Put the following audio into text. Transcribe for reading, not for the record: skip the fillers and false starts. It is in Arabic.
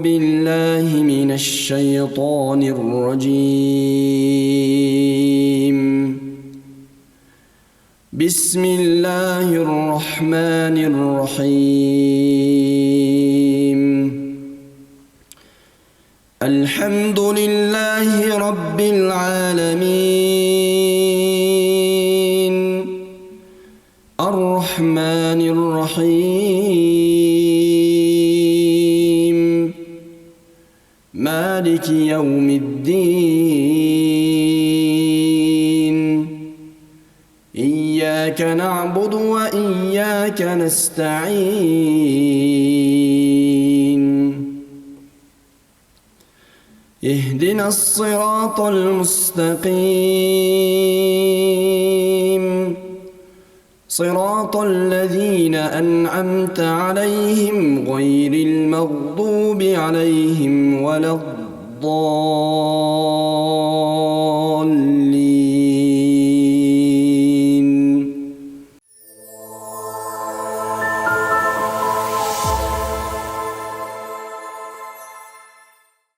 بالله من الشيطان الرجيم. بسم الله الرحمن الرحيم. الحمد لله رب العالمين الرحمن الرحيم مالك يوم الدين. إياك نعبد وإياك نستعين. اهدنا الصراط المستقيم صراط الذين أنعمت عليهم غير المغضوب عليهم ولا الضالين.